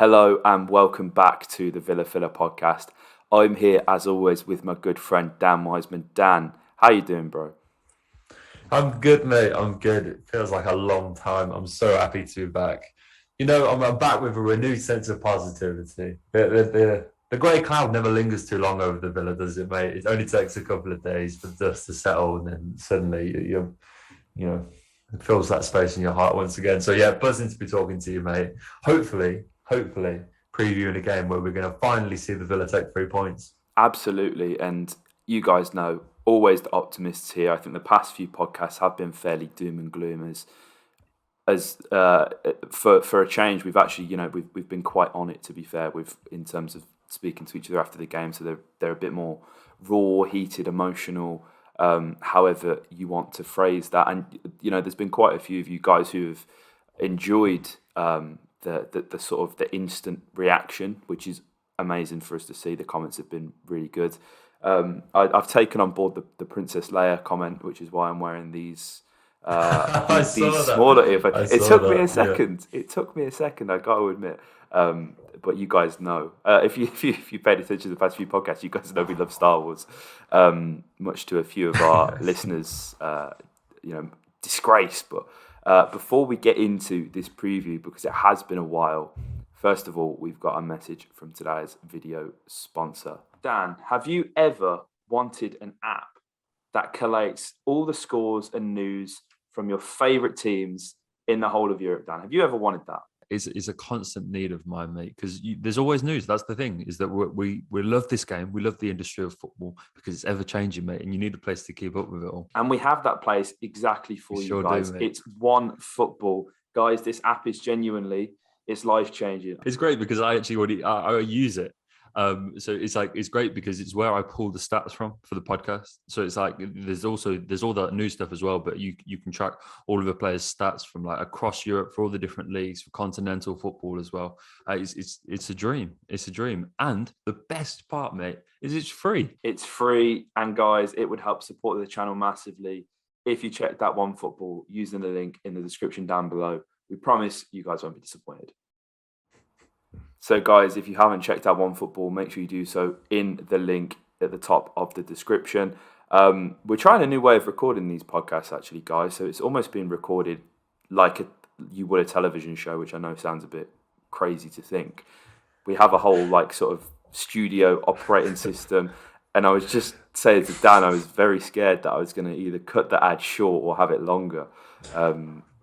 Hello and welcome back to the Villa Filler podcast. I'm here as always with my good friend Dan Wiseman. Dan, how you doing, bro? I'm good, mate. I'm good. It feels like a long time. I'm so happy to be back. I'm back with a renewed sense of positivity. The grey cloud never lingers too long over the Villa, does it, mate? It only takes a couple of days for the dust to settle, and then suddenly you know, it fills that space in your heart once again. So yeah, buzzing to be talking to you, mate. Hopefully, previewing a game where we're going to finally see the Villa take 3 points. Absolutely, and you guys know, always the optimists here. I think the past few podcasts have been fairly doom and gloom as for a change. We've actually, we've been quite on it, to be fair, with in terms of speaking to each other after the game. So they're a bit more raw, heated, emotional. However you want to phrase that, and there's been quite a few of you guys who have enjoyed the sort of the instant reaction, which is amazing for us to see. The comments have been really good. I've taken on board the Princess Leia comment, which is why I'm wearing these I these saw smaller that. earphones. I It saw took me a that. Yeah. second. It took me a second. I got to admit. But you guys know, if you paid attention to the past few podcasts, you guys know we love Star Wars. Much to a few of our listeners, disgrace. But before we get into this preview, because it has been a while, first of all, we've got a message from today's video sponsor. Dan, have you ever wanted an app that collates all the scores and news from your favourite teams in the whole of Europe, Dan? Have you ever wanted that? Is a constant need of mine, mate, because there's always news. That's the thing, is that we love this game. We love the industry of football because it's ever changing, mate, and you need a place to keep up with it all. And we have that place exactly for We you sure guys. do, mate. It's One Football. Guys, this app is genuinely, it's life-changing. It's great because I actually I use it. So it's great because it's where I pull the stats from for the podcast. So it's like there's all that new stuff as well, but you can track all of the players' stats from like across Europe for all the different leagues, for continental football as well. It's a dream. It's a dream. And the best part, mate, is it's free. It's free, and guys, it would help support the channel massively if you check that One Football using the link in the description down below. We promise you guys won't be disappointed. So, guys, if you haven't checked out One Football, make sure you do so in the link at the top of the description. We're trying a new way of recording these podcasts, actually, guys. So it's almost been recorded like you would a television show, which I know sounds a bit crazy to think. We have a whole sort of studio operating system, and I was just saying to Dan, I was very scared that I was going to either cut the ad short or have it longer.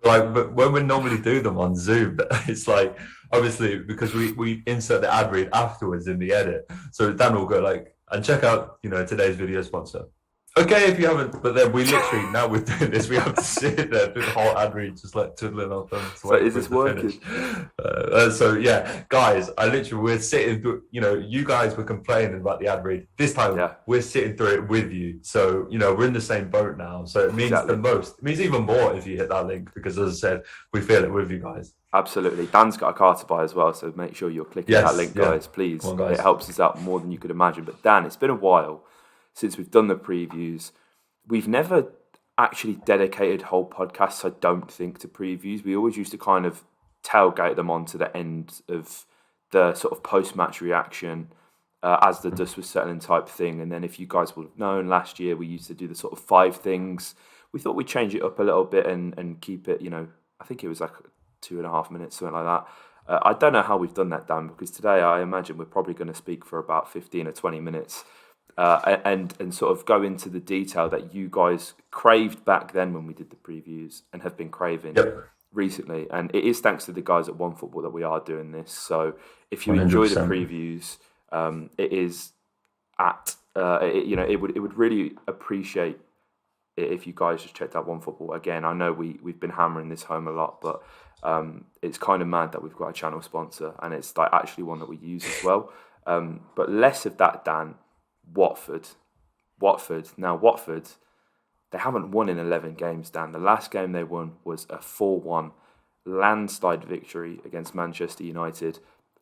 But when we normally do them on Zoom, it's like obviously because we insert the ad read afterwards in the edit. So Dan will go and check out today's video sponsor. Okay, if you haven't, but then we literally now we're doing this, we have to sit there through the whole ad read, just twiddling our thumbs. So is this working? So yeah, guys, we're sitting through. You guys were complaining about the ad read. This time, we're sitting through it with you. So we're in the same boat now. So it means the most. It means even more if you hit that link because, as I said, we feel it with you guys. Absolutely. Dan's got a car to buy as well, so make sure you're clicking that link, guys. Please, on, guys. It helps us out more than you could imagine. But Dan, it's been a while since we've done the previews. We've never actually dedicated whole podcasts, I don't think, to previews. We always used to kind of tailgate them onto the end of the sort of post-match reaction as the dust was settling type thing. And then if you guys would have known, last year we used to do the sort of 5 things. We thought we'd change it up a little bit and keep it, I think it was like 2.5 minutes, something like that. I don't know how we've done that, Dan, because today I imagine we're probably going to speak for about 15 or 20 minutes. And sort of go into the detail that you guys craved back then when we did the previews and have been craving recently. And it is thanks to the guys at One Football that we are doing this. So if you 100%. Enjoy the previews, it is it would really appreciate it if you guys just checked out One Football. Again, I know we've been hammering this home a lot, but it's kind of mad that we've got a channel sponsor and it's actually one that we use as well. But less of that, Dan. Watford. Now, Watford, they haven't won in 11 games, Dan. The last game they won was a 4-1 landslide victory against Manchester United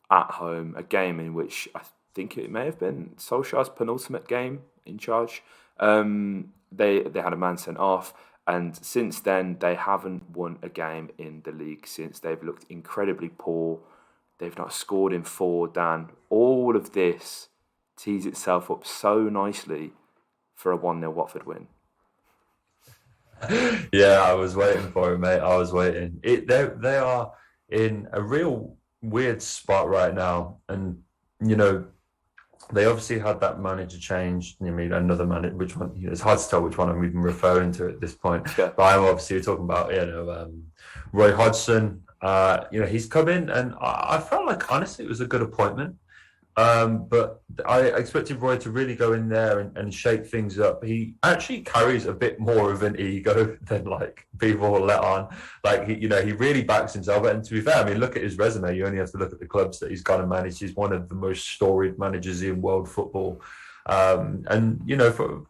at home, a game in which I think it may have been Solskjaer's penultimate game in charge. They had a man sent off, and since then, they haven't won a game in the league since. They've looked incredibly poor, They've not scored in 4, Dan. All of this tees itself up so nicely for a 1-0 Watford win. Yeah, I was waiting for it, mate. I was waiting. They are in a real weird spot right now, and they obviously had that manager change. I mean, another manager. Which one? It's hard to tell which one I'm even referring to at this point. Yeah. But I'm obviously talking about Roy Hodgson. He's come in, and I felt like honestly it was a good appointment. But I expected Roy to really go in there and shake things up. He actually carries a bit more of an ego than like people will let on. Like he really backs himself. And to be fair, I mean, look at his resume. You only have to look at the clubs that he's gone and managed. He's one of the most storied managers in world football. For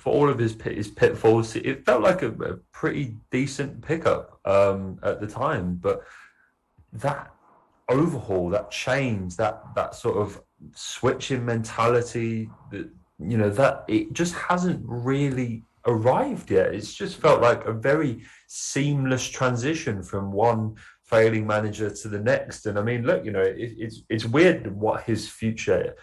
all of his pitfalls, it felt like a pretty decent pickup at the time. But that overhaul, that change, that sort of switching mentality, that it just hasn't really arrived yet. It's just felt like a very seamless transition from one failing manager to the next. And I mean, look, it's weird what his future,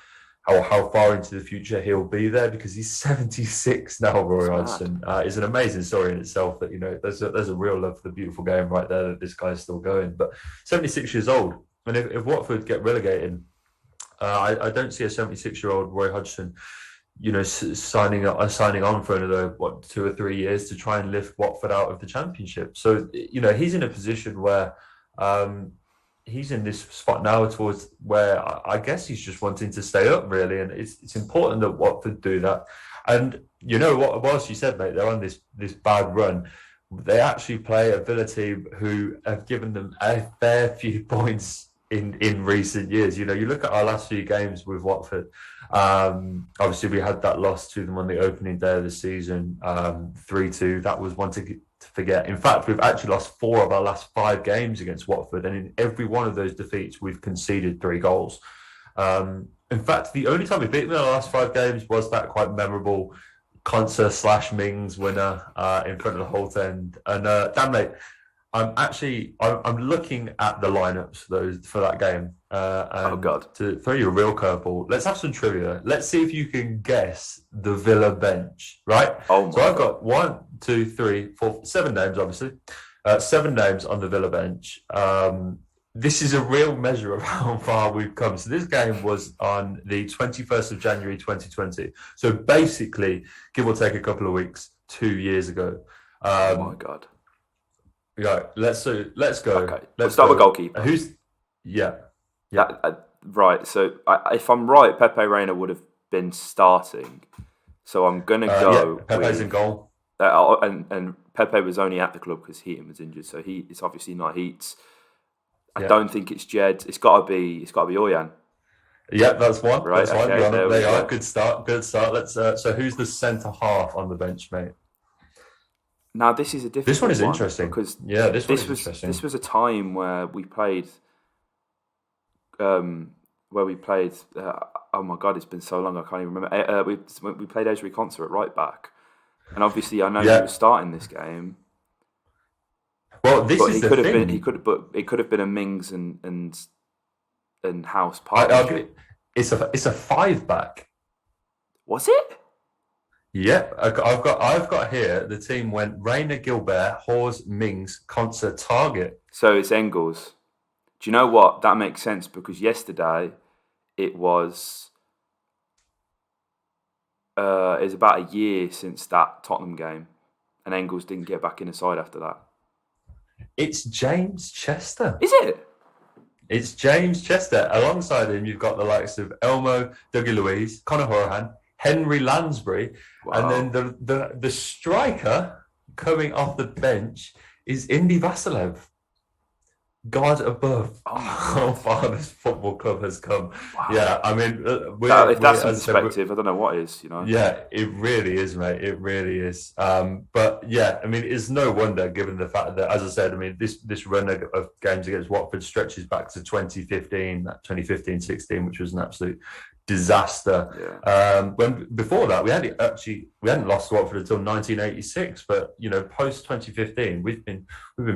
or how far into the future he'll be there, because he's 76 now. Roy Hodgson is an amazing story in itself. That there's a real love for the beautiful game right there, that this guy's still going. But 76 years old. And if Watford get relegated, I don't see a 76-year-old Roy Hodgson, signing on for another 2 or 3 years to try and lift Watford out of the Championship. So he's in a position where he's in this spot now towards where I guess he's just wanting to stay up, really, and it's important that Watford do that. And what, whilst you said, mate, they're on this bad run, they actually play a Villa team who have given them a fair few points in recent years. You look at our last few games with Watford. Obviously, we had that loss to them on the opening day of the season, 3-2. That was one to forget. In fact, we've actually lost 4 of our last 5 games against Watford, and in every one of those defeats, we've conceded 3 goals. In fact, the only time we beat them in our last 5 games was that quite memorable Conser/Mings winner in front of the Holte end. And damn mate, I'm looking at the lineups for that game. Oh God! To throw you a real curveball, let's have some trivia. Let's see if you can guess the Villa bench. Right? Oh my so I've got 1, 2, 3, 4, 7 names, obviously. 7 names on the Villa bench. This is a real measure of how far we've come. So this game was on the 21st of January 2020. So basically, give or take a couple of weeks, 2 years ago. Oh my God! Yeah, let's go. Okay, let's start with goalkeeper. Right. So if I'm right, Pepe Reina would have been starting. So I'm gonna go. Pepe's in goal. And Pepe was only at the club because Heaton was injured. So it's obviously not Heats. I don't think it's Jed. It's got to be Oyan. Yeah, that's one. Right. That's one. Okay, there you are. Good start. Let's. So who's the centre half on the bench, mate? Now this is a different. This one is interesting because this was interesting. This was a time where we played. Oh my God! It's been so long. I can't even remember. We played Ezri Konsa at right back, and obviously I know he was starting this game. Well, this is the thing. It could have been a Mings and House partnership. It's a 5-back. Was it? Yeah, I've got here. The team went Reina, Gilbert, Hawes, Mings, Konsa, Target. So it's Engels. Do you know what? That makes sense because yesterday it was about a year since that Tottenham game, and Engels didn't get back in the side after that. It's James Chester. Is it? It's James Chester. Alongside him, you've got the likes of Elmo, Dougie Luiz, Conor Hourihane, Henry Lansbury, and then the striker coming off the bench is Indy Vasilev. God above how far this football club has come. Wow. Yeah, I mean, if that's in perspective, I don't know what is, Yeah, it really is, mate. It really is. But yeah, I mean, it's no wonder given the fact that, as I said, I mean, this run of games against Watford stretches back to 2015, 2015-16, which was an absolute disaster. Yeah. When before that we hadn't lost to Watford until 1986, but post 2015 we've been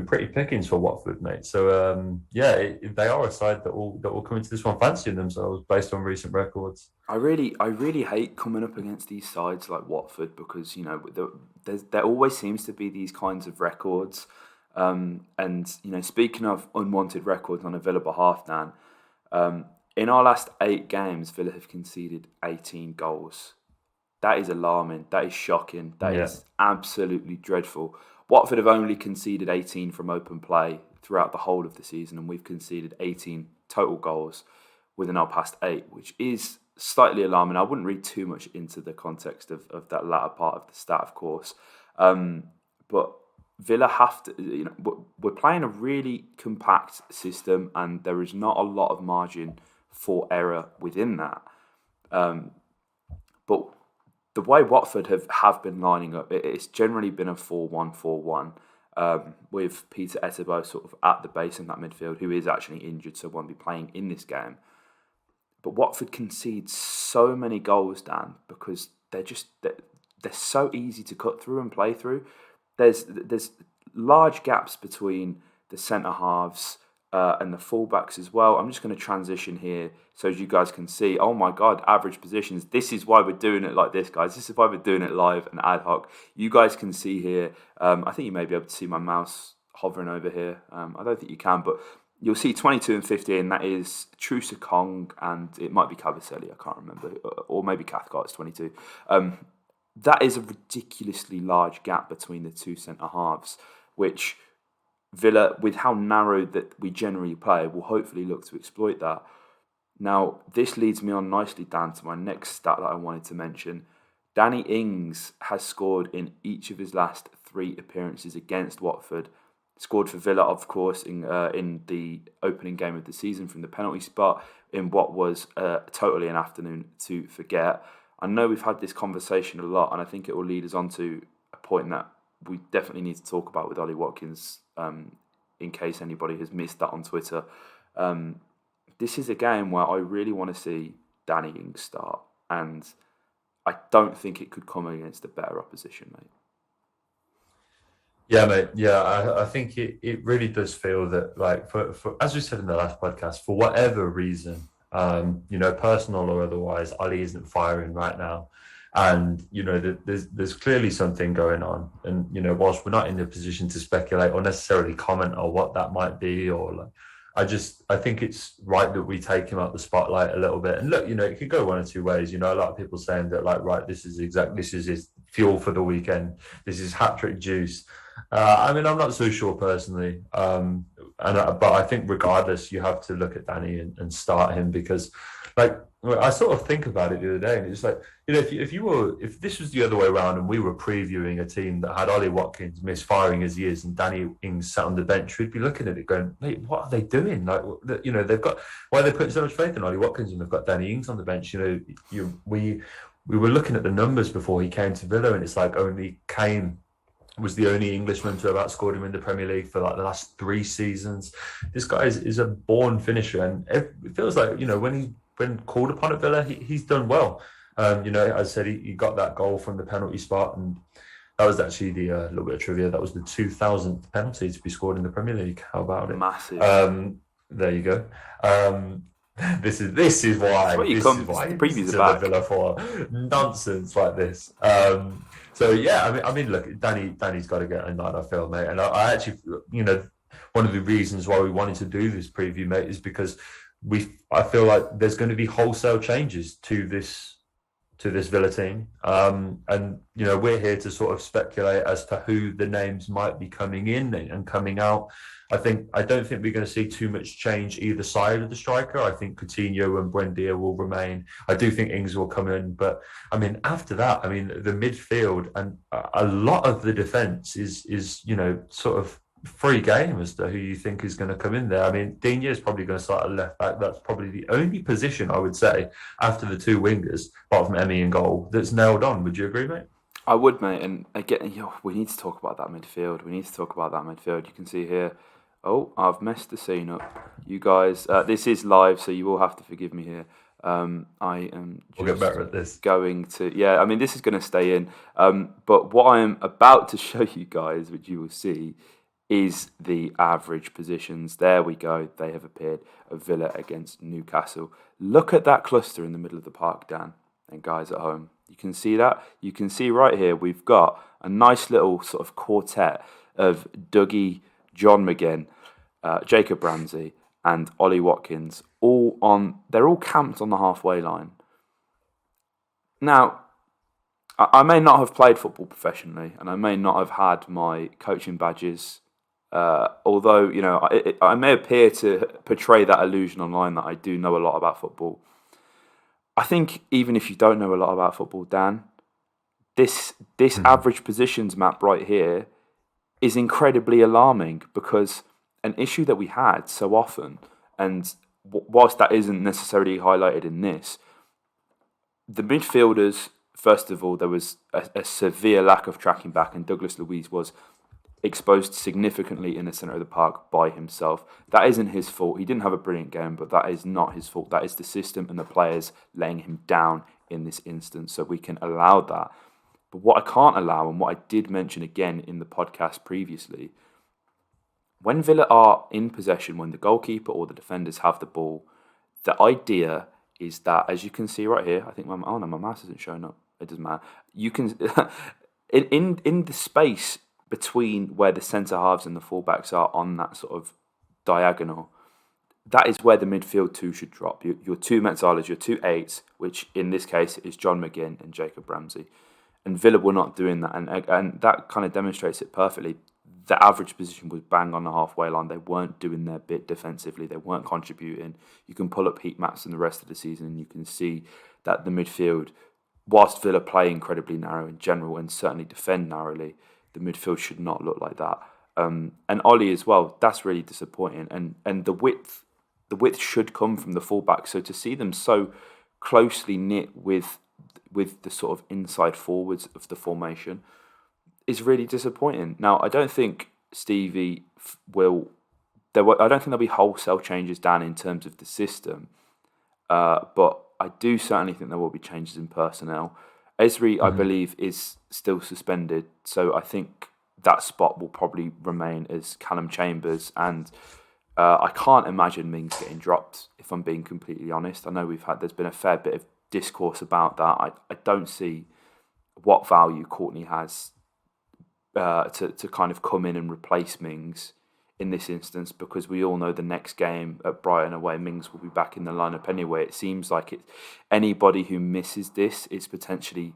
pretty pickings for Watford, mate. So they are a side that will come into this one fancying themselves based on recent records. I really hate coming up against these sides like Watford because there always seems to be these kinds of records. And speaking of unwanted records on a Villa behalf, Dan, in our last 8 games, Villa have conceded 18 goals. That is alarming. That is shocking. That is absolutely dreadful. Watford have only conceded 18 from open play throughout the whole of the season, and we've conceded 18 total goals within our past 8, which is slightly alarming. I wouldn't read too much into the context of that latter part of the stat, of course. But Villa have to, we're playing a really compact system and there is not a lot of margin for error within that. But the way Watford have been lining up, it's generally been a 4-1-4-1 with Peter Etebo sort of at the base in that midfield, who is actually injured, so won't be playing in this game. But Watford concedes so many goals, Dan, because they're so easy to cut through and play through. There's large gaps between the centre halves and the fullbacks as well. I'm just going to transition here so as you guys can see. Oh my God, average positions. This is why we're doing it like this, guys. This is why we're doing it live and ad hoc. You guys can see here. I think you may be able to see my mouse hovering over here. I don't think you can, but you'll see 22 and 15. That is Trusa Kong, and it might be Cavaselli. I can't remember, or maybe Cathcart's 22. That is a ridiculously large gap between the two centre halves, which Villa, with how narrow that we generally play, will hopefully look to exploit that. Now, this leads me on nicely, Dan, to my next stat that I wanted to mention. Danny Ings has scored in each of his last 3 appearances against Watford. Scored for Villa, of course, in the opening game of the season from the penalty spot in what was totally an afternoon to forget. I know we've had this conversation a lot, and I think it will lead us on to a point that we definitely need to talk about with Ollie Watkins, in case anybody has missed that on Twitter. This is a game where I really want to see Danny Ings start, and I don't think it could come against a better opposition, mate. Yeah, mate. Yeah, I think it really does feel that, like, for as we said in the last podcast, for whatever reason, personal or otherwise, Ali isn't firing right now, and there's clearly something going on. And whilst we're not in a position to speculate or necessarily comment on what that might be, I think it's right that we take him out the spotlight a little bit. And look, it could go one or two ways. A lot of people saying that, like, right, this is his fuel for the weekend. This is hat-trick juice. I'm not so sure personally. But I think regardless, you have to look at Danny and start him because, like, I sort of think about it the other day, and it's like, if this was the other way around and we were previewing a team that had Ollie Watkins misfiring as he is and Danny Ings sat on the bench, we'd be looking at it going, mate, what are they doing? Like, they've got, why are they putting so much faith in Ollie Watkins and they've got Danny Ings on the bench? We were looking at the numbers before he came to Villa, and it's like only Kane was the only Englishman to have outscored him in the Premier League for like the last 3 seasons. This guy is a born finisher, and it feels like when called upon at Villa, he's done well. As I said, he got that goal from the penalty spot, and that was actually the little bit of trivia. That was the 2000th penalty to be scored in the Premier League. How about it? Massive. There you go. This is why. Previews are back. Villa for nonsense like this. So yeah, look, Danny's got to get a night, I feel, mate. And I actually, one of the reasons why we wanted to do this preview, mate, is because I feel like there's going to be wholesale changes to this Villa team, and we're here to sort of speculate as to who the names might be coming in and coming out. I don't think we're going to see too much change either side of the striker. I think Coutinho and Buendia will remain. I do think Ings will come in, but after that, the midfield and a lot of the defence is sort of free game as to who you think is going to come in there. Digne is probably going to start at left back. That's probably the only position, I would say, after the 2 wingers, apart from Emmy in goal, that's nailed on. Would you agree, mate? I would, mate. And again, we need to talk about that midfield. You can see here, Oh, I've messed the scene up. You guys, this is live, so you will have to forgive me here. I am We'll get just better at this. going to, yeah, I mean, this is going to stay in. But what I am about to show you guys, which you will see, is the average positions. There we go. They have appeared of Villa against Newcastle. Look at that cluster in the middle of the park, Dan, and guys at home. You can see that. You can see right here we've got a nice little sort of quartet of Dougie, John McGinn, Jacob Ramsey, and Ollie Watkins. They're all camped on the halfway line. Now, I may not have played football professionally, and I may not have had my coaching badges. Although, I may appear to portray that illusion online that I do know a lot about football. I think even if you don't know a lot about football, Dan, this average positions map right here is incredibly alarming, because an issue that we had so often, and whilst that isn't necessarily highlighted in this, the midfielders, first of all, there was a severe lack of tracking back, and Douglas Luiz was exposed significantly in the centre of the park by himself. That isn't his fault. He didn't have a brilliant game, but that is not his fault. That is the system and the players letting him down in this instance, so we can allow that. But what I can't allow, and what I did mention again in the podcast previously, when Villa are in possession, when the goalkeeper or the defenders have the ball, the idea is that, as you can see right here, I think my mouse isn't showing up. It doesn't matter. You can in the space between where the centre halves and the fullbacks are on that sort of diagonal, that is where the midfield two should drop. Your two Metzalas, your two eights, which in this case is John McGinn and Jacob Ramsey. And Villa were not doing that, and that kind of demonstrates it perfectly. The average position was bang on the halfway line. They weren't doing their bit defensively. They weren't contributing. You can pull up heat maps in the rest of the season, and you can see that the midfield, whilst Villa play incredibly narrow in general and certainly defend narrowly, the midfield should not look like that. And Ollie as well, that's really disappointing. And the width should come from the fullback. So to see them so closely knit with the sort of inside forwards of the formation is really disappointing. Now, I don't think Stevie will. I don't think there'll be wholesale changes down in terms of the system, but I do certainly think there will be changes in personnel. Esri, I believe, is still suspended, so I think that spot will probably remain as Callum Chambers, and I can't imagine Mings getting dropped, if I'm being completely honest. I know there's been a fair bit of discourse about that. I don't see what value Courtney has to kind of come in and replace Mings in this instance, because we all know the next game at Brighton away, Mings will be back in the lineup anyway. It seems like anybody who misses this is potentially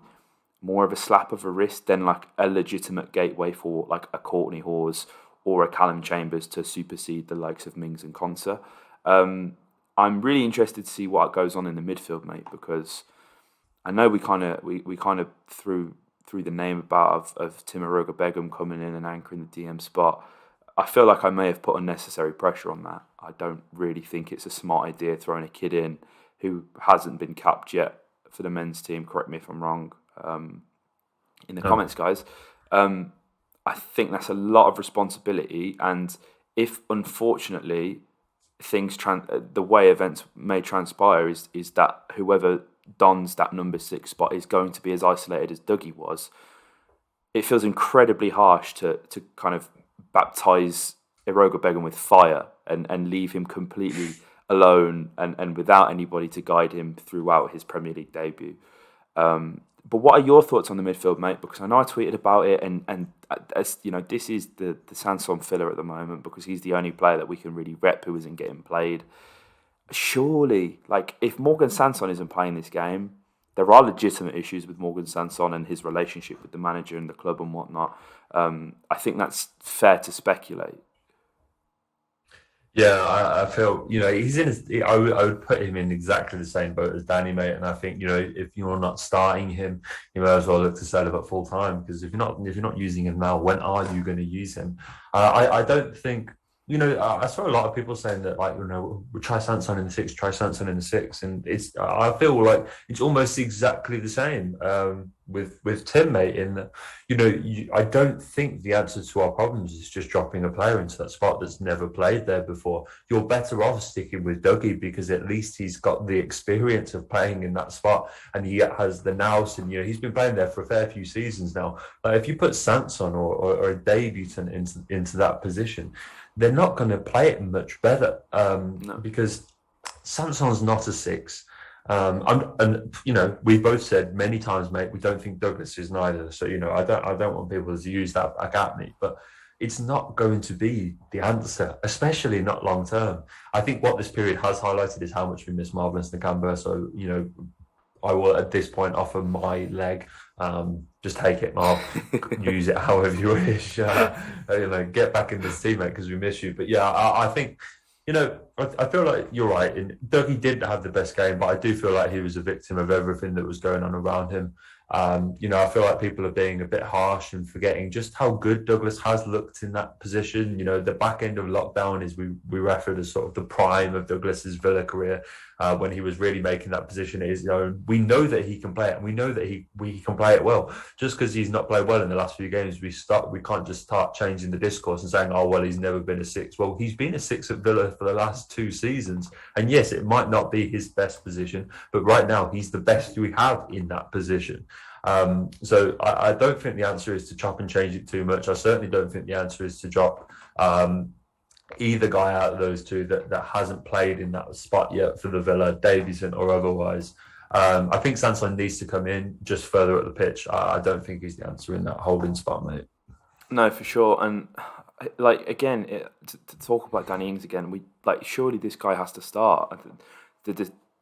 more of a slap of a wrist than like a legitimate gateway for like a Courtney Hawes or a Callum Chambers to supersede the likes of Mings and Konsa. I'm really interested to see what goes on in the midfield, mate, because I know we kind of threw the name about of Timiroga Begum coming in and anchoring the DM spot. I feel like I may have put unnecessary pressure on that. I don't really think it's a smart idea throwing a kid in who hasn't been capped yet for the men's team. Correct me if I'm wrong in the comments, guys. I think that's a lot of responsibility, and if unfortunately the way events may transpire is that whoever dons that number 6 spot is going to be as isolated as Dougie was, it feels incredibly harsh to kind of baptise Iroga Begum with fire and leave him completely alone and without anybody to guide him throughout his Premier League debut. But what are your thoughts on the midfield, mate? Because I know I tweeted about it, and as you know, this is the Sanson filler at the moment because he's the only player that we can really rep who isn't getting played. Surely, like, if Morgan Sanson isn't playing this game, there are legitimate issues with Morgan Sanson and his relationship with the manager and the club and whatnot. I think that's fair to speculate. Yeah, I feel, he's in I would put him in exactly the same boat as Danny, mate. And I think, if you're not starting him, you may as well look to sell him at full time, because if you're not using him now, when are you going to use him? I don't think I saw a lot of people saying that, like, we'll try Sanson in the six, try Sanson in the six, and I feel like it's almost exactly the same with Tim, mate. In that, I don't think the answer to our problems is just dropping a player into that spot that's never played there before. You're better off sticking with Dougie because at least he's got the experience of playing in that spot, and he has the nous, and he's been playing there for a fair few seasons now. If you put Sanson or a debutant into that position, they're not going to play it much better No. because Samson's not a six. We both said many times, mate, we don't think Douglas is neither. So, I don't want people to use that back at me, but it's not going to be the answer, especially not long term. I think what this period has highlighted is how much we miss Marvelous Nakamba. So, I will at this point offer my leg. Just take it, Mark. Use it however you wish. Get back in this team, mate, because we miss you. But yeah, I think, I feel like you're right. And Dougie did have the best game, but I do feel like he was a victim of everything that was going on around him. I feel like people are being a bit harsh and forgetting just how good Douglas has looked in that position. The back end of lockdown is we referred as sort of the prime of Douglas's Villa career when he was really making that position his own. We know that he can play it, and we know that he can play it well. Just because he's not played well in the last few games, we can't just start changing the discourse and saying, oh, well, he's never been a six. Well, he's been a six at Villa for the last 2 seasons. And yes, it might not be his best position, but right now he's the best we have in that position. So I don't think the answer is to chop and change it too much. I certainly don't think the answer is to drop either guy out of those two that hasn't played in that spot yet for the Villa, Davison or otherwise. I think Sanson needs to come in just further up the pitch. I don't think he's the answer in that holding spot, mate. No, for sure. And again, to talk about Danny Ings again, surely this guy has to start.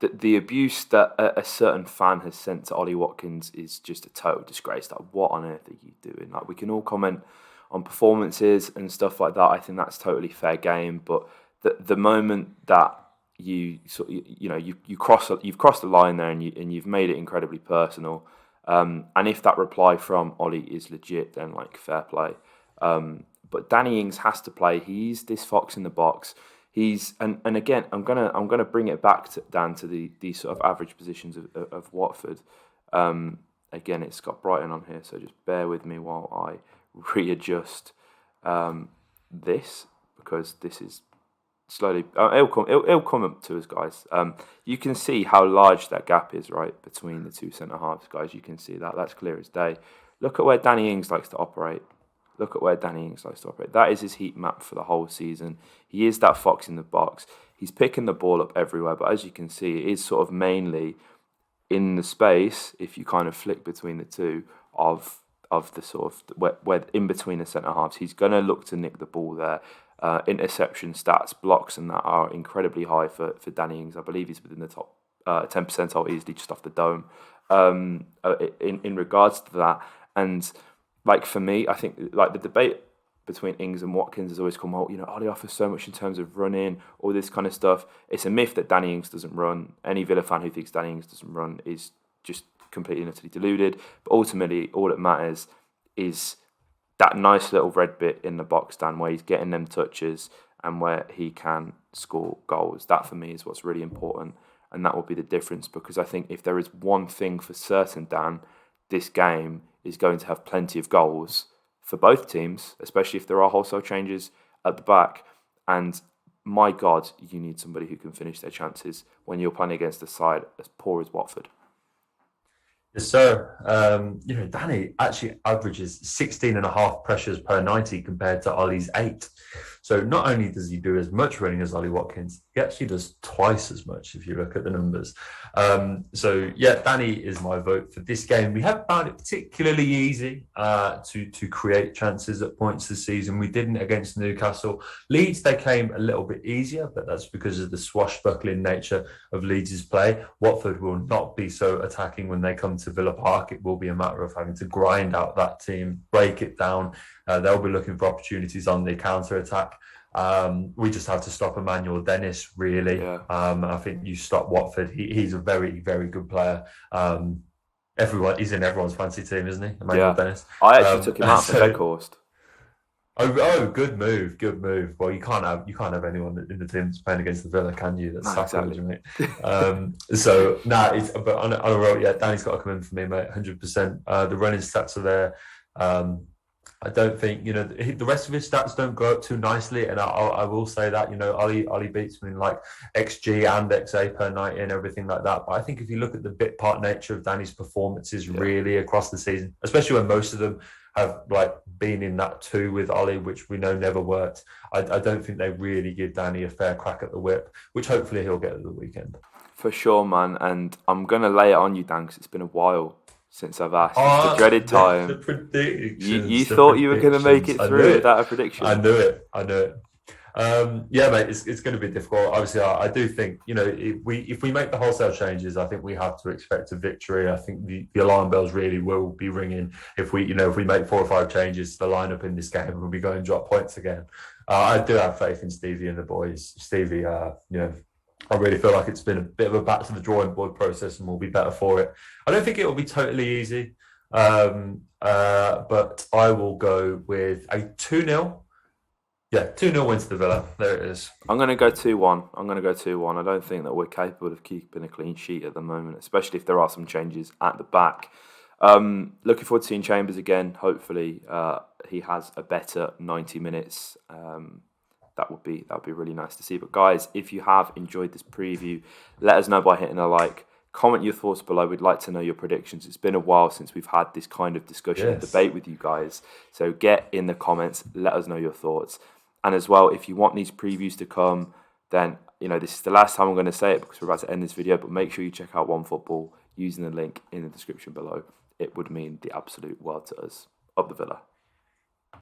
The abuse that a certain fan has sent to Ollie Watkins is just a total disgrace. Like, what on earth are you doing? Like, we can all comment on performances and stuff like that. I think that's totally fair game. But the moment that you've crossed the line there and you've made it incredibly personal, and if that reply from Ollie is legit, then fair play. But Danny Ings has to play. He's this fox in the box. And again, I'm gonna bring it back to the sort of average positions of Watford. Again, it's got Brighton on here, so just bear with me while I readjust this, because this is slowly. It'll come up to us, guys. You can see how large that gap is, right, between the two centre halves, guys. You can see that. That's clear as day. Look at where Danny Ings likes to operate. That is his heat map for the whole season. He is that fox in the box. He's picking the ball up everywhere, but as you can see, it is sort of mainly in the space, if you kind of flick between the two, of the sort of where in between the centre halves. He's going to look to nick the ball there. Interception stats, blocks, and that are incredibly high for Danny Ings. I believe he's within the top 10 percentile, easily just off the dome. In regards to that, and for me, I think the debate between Ings and Watkins has always come out. Ollie offers so much in terms of running, all this kind of stuff. It's a myth that Danny Ings doesn't run. Any Villa fan who thinks Danny Ings doesn't run is just completely and utterly deluded. But ultimately, all that matters is that nice little red bit in the box, Dan, where he's getting them touches and where he can score goals. That for me is what's really important, and that will be the difference. Because I think if there is one thing for certain, Dan, this game is going to have plenty of goals for both teams, especially if there are wholesale changes at the back. And my God, you need somebody who can finish their chances when you're playing against a side as poor as Watford. Yes, sir. Danny actually averages 16.5 pressures per 90 compared to Ollie's 8. So not only does he do as much running as Ollie Watkins, he actually does twice as much if you look at the numbers. Danny is my vote for this game. We haven't found it particularly easy to create chances at points this season. We didn't against Newcastle. Leeds, they came a little bit easier, but that's because of the swashbuckling nature of Leeds' play. Watford will not be so attacking when they come to Villa Park. It will be a matter of having to grind out that team, break it down. They'll be looking for opportunities on the counter-attack. We just have to stop Emmanuel Dennis, really. Yeah. I think you stop Watford. He's a very, very good player. He's in everyone's fancy team, isn't he? Emmanuel Dennis. I actually took him out for Beckhorst. Good move, good move. Well, you can't have anyone in the team that's playing against the Villa, can you? That's No, sacrilege, exactly. mate. So nah, it's but on a roll, yeah, Danny's got to come in for me, mate, 100%. The running stats are there. Um, I don't think the rest of his stats don't go up too nicely, and I will say that Ollie beats me in like XG and XA per night and everything like that. But I think if you look at the bit part nature of Danny's performances Yeah, really across the season, especially when most of them have like been in that two with Ollie, which we know never worked. I don't think they really give Danny a fair crack at the whip, which hopefully he'll get at the weekend. for sure, man. And I'm gonna lay it on you, Dan, 'cause it's been a while since I've asked. It's the Ah, dreaded the time. You predictions, the thought you were gonna make predictions. it I knew through it. without a I prediction. knew it. I knew it. Yeah, mate, it's going to be difficult. Obviously, I do think if we make the wholesale changes, I think we have to expect a victory. I think the alarm bells really will be ringing if we make 4 or 5 changes to the lineup in this game, and we go and drop points again. I do have faith in Stevie and the boys. Stevie, I really feel like it's been a bit of a back to the drawing board process, and we'll be better for it. I don't think it will be totally easy, but I will go with a 2-0. Yeah, 2-0 wins to Villa. There it is. I'm gonna go 2-1. I'm gonna go 2-1. I don't think that we're capable of keeping a clean sheet at the moment, especially if there are some changes at the back. Looking forward to seeing Chambers again. Hopefully, he has a better 90 minutes. That would be really nice to see. But guys, if you have enjoyed this preview, let us know by hitting a like. Comment your thoughts below. We'd like to know your predictions. It's been a while since we've had this kind of discussion and Yes. debate with you guys. So get in the comments. Let us know your thoughts. And as well, if you want these previews to come, then this is the last time I'm going to say it because we're about to end this video. But make sure you check out OneFootball using the link in the description below. It would mean the absolute world to us. Up the Villa.